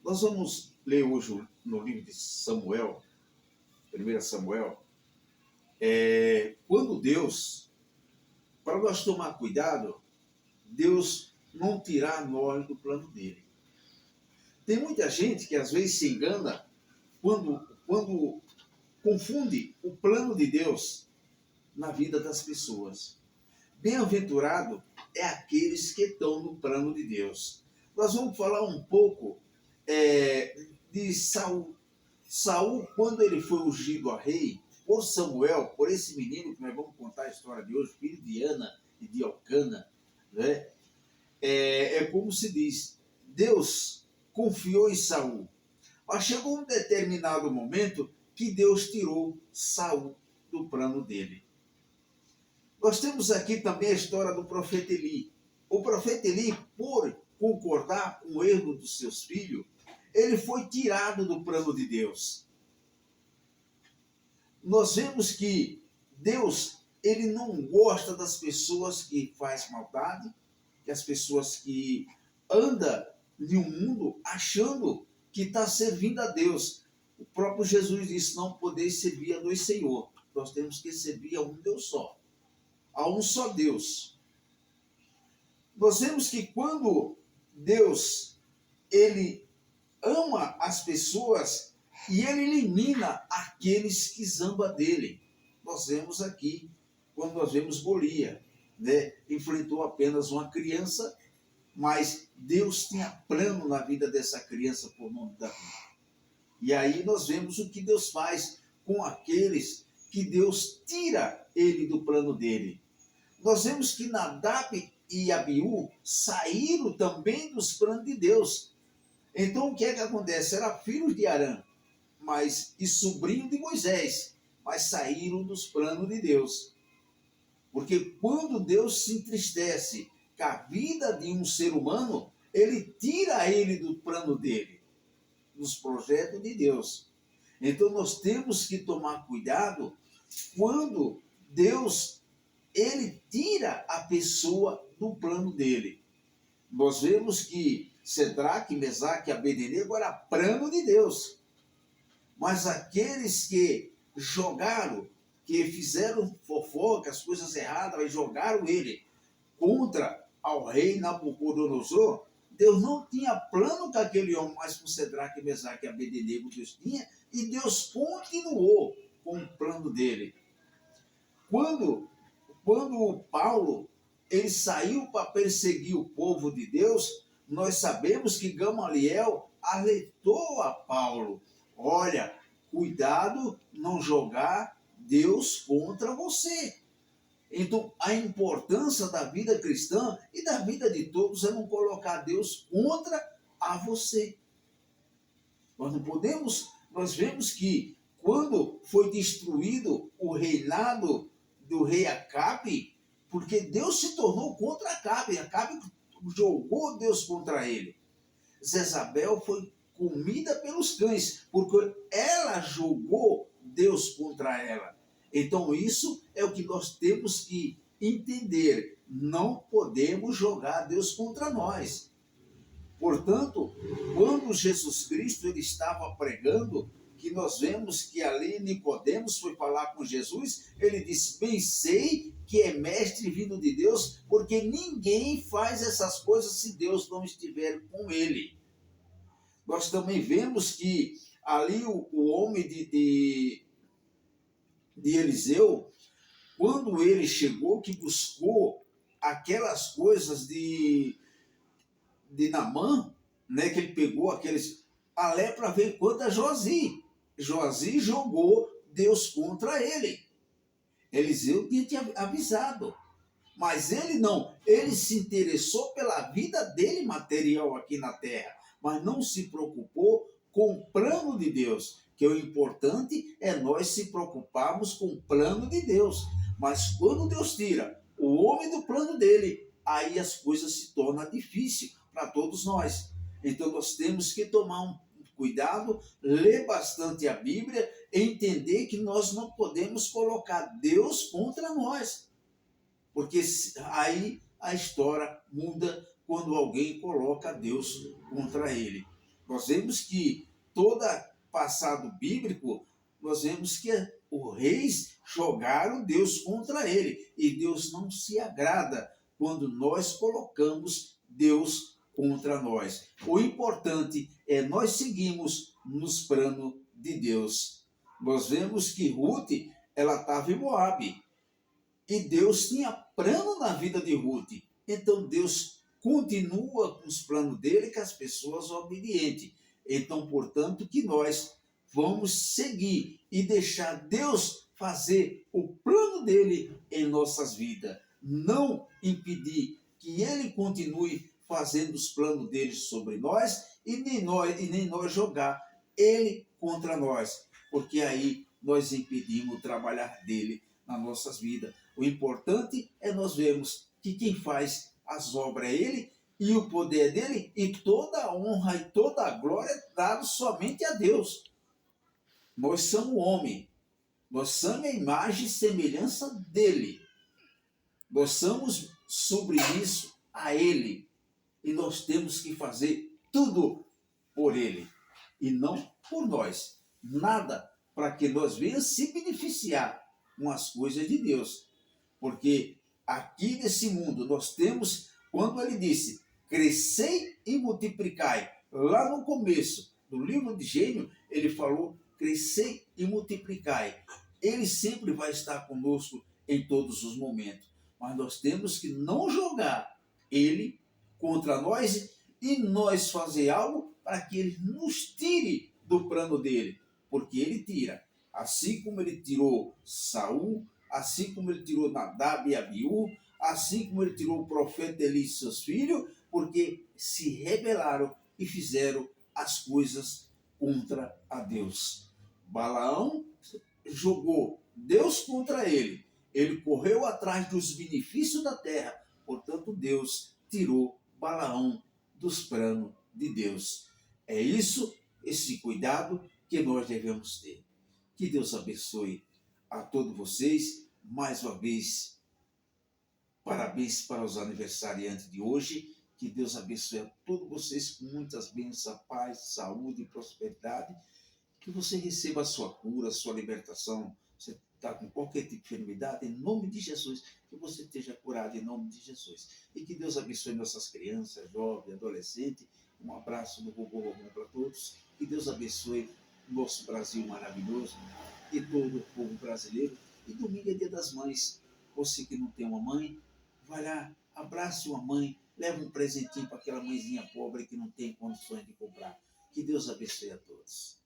Nós vamos ler hoje no livro de Samuel, 1 Samuel, quando Deus, para nós tomar cuidado, Deus não tirar nós do plano dele. Tem muita gente que às vezes se engana quando confunde o plano de Deus na vida das pessoas. Bem-aventurado é aqueles que estão no plano de Deus. Nós vamos falar um pouco de Saul. Saul, quando ele foi ungido a rei, por Samuel, por esse menino que nós vamos contar a história de hoje, filho de Ana e de Elcana, né? Como se diz, Deus confiou em Saul. Mas chegou um determinado momento que Deus tirou Saul do plano dele. Nós temos aqui também a história do profeta Eli. O profeta Eli, por concordar com o erro dos seus filhos, ele foi tirado do plano de Deus. Nós vemos que Deus, ele não gosta das pessoas que fazem maldade, que as pessoas que andam em um mundo achando que está servindo a Deus. O próprio Jesus disse, não podeis servir a dois senhores. Nós temos que servir a um Deus só. A um só Deus. Nós vemos que quando Deus, ele ama as pessoas e ele elimina aqueles que zambam dele. Nós vemos aqui, quando nós vemos Golias, né? Enfrentou apenas uma criança, mas Deus tinha plano na vida dessa criança por nome de Davi. E aí nós vemos o que Deus faz com aqueles que Deus tira ele do plano dele. Nós vemos que Nadab e Abiú saíram também dos planos de Deus. Então o que é que acontece? Era filhos de Arã, e sobrinho de Moisés, mas saíram dos planos de Deus. Porque quando Deus se entristece com a vida de um ser humano, ele tira ele do plano dele, dos projetos de Deus. Então nós temos que tomar cuidado quando Deus, ele tira a pessoa do plano dele. Nós vemos que Sedraque, Mesaque e Abednego era plano de Deus. Mas aqueles que jogaram, que fizeram fofoca, as coisas erradas, e jogaram ele contra ao rei Nabucodonosor, Deus não tinha plano com aquele homem, mas com Sedraque, Mesaque e Abednego Deus tinha, e Deus continuou com o plano dele. Quando Paulo ele saiu para perseguir o povo de Deus, nós sabemos que Gamaliel alertou a Paulo, olha, cuidado não jogar Deus contra você. Então, a importância da vida cristã e da vida de todos é não colocar Deus contra a você. Nós não podemos, nós vemos que quando foi destruído o reinado do rei Acabe, porque Deus se tornou contra Acabe jogou Deus contra ele. Jezabel foi comida pelos cães, porque ela jogou Deus contra ela. Então isso é o que nós temos que entender. Não podemos jogar Deus contra nós. Portanto, quando Jesus Cristo ele estava pregando, que nós vemos que ali Nicodemos foi falar com Jesus, ele disse, bem sei que é mestre vindo de Deus, porque ninguém faz essas coisas se Deus não estiver com ele. Nós também vemos que ali o homem de Eliseu, quando ele chegou, que buscou aquelas coisas de Naamã, né, que ele pegou a lepra veio contra Joazi. Joazi jogou Deus contra ele. Eliseu tinha avisado. Mas ele não. Ele se interessou pela vida dele material aqui na terra, mas não se preocupou com o plano de Deus. Que o importante é nós se preocuparmos com o plano de Deus. Mas quando Deus tira o homem do plano dele, aí as coisas se tornam difíceis para todos nós. Então nós temos que tomar um cuidado, ler bastante a Bíblia, entender que nós não podemos colocar Deus contra nós. Porque aí a história muda quando alguém coloca Deus contra ele. Nós vemos que todo passado bíblico, nós vemos que os reis jogaram Deus contra ele. E Deus não se agrada quando nós colocamos Deus contra nós. O importante é nós seguirmos nos planos de Deus. Nós vemos que Ruth, ela estava em Moabe. E Deus tinha plano na vida de Ruth. Então Deus continua com os planos dele com as pessoas obedientes. Então, portanto, que nós vamos seguir e deixar Deus fazer o plano dele em nossas vidas. Não impedir que ele continue fazendo os planos dele sobre nós e nem nós jogar ele contra nós. Porque aí nós impedimos o trabalhar dele nas nossas vidas. O importante é nós vermos que quem faz as obras é ele e o poder dele, e toda a honra e toda a glória é dado somente a Deus. Nós somos homem, nós somos a imagem e semelhança dele. Nós somos submissos a ele e nós temos que fazer tudo por ele e não por nós. Nada para que nós venhamos se beneficiar com as coisas de Deus. Porque aqui nesse mundo nós temos, quando ele disse, crescei e multiplicai, lá no começo do livro de Gênesis, ele falou, crescei e multiplicai. Ele sempre vai estar conosco em todos os momentos. Mas nós temos que não jogar ele contra nós e nós fazer algo para que ele nos tire do plano dele. Porque ele tira. Assim como ele tirou Saul, assim como ele tirou Nadab e Abiú, assim como ele tirou o profeta Eli e seus filhos, porque se rebelaram e fizeram as coisas contra a Deus. Balaão jogou Deus contra ele. Ele correu atrás dos benefícios da terra. Portanto, Deus tirou Balaão dos planos de Deus. É isso, esse cuidado que nós devemos ter. Que Deus abençoe a todos vocês. Mais uma vez, parabéns para os aniversariantes de hoje. Que Deus abençoe a todos vocês com muitas bênçãos, paz, saúde e prosperidade. Que você receba a sua cura, a sua libertação. Você está com qualquer tipo de enfermidade, em nome de Jesus, que você esteja curado em nome de Jesus. E que Deus abençoe nossas crianças, jovens, adolescentes. Um abraço do Vovô Romão para todos. Que Deus abençoe o nosso Brasil maravilhoso e todo o povo brasileiro. E domingo é Dia das Mães. Você que não tem uma mãe, vai lá, abrace uma mãe, leva um presentinho para aquela mãezinha pobre que não tem condições de comprar. Que Deus abençoe a todos.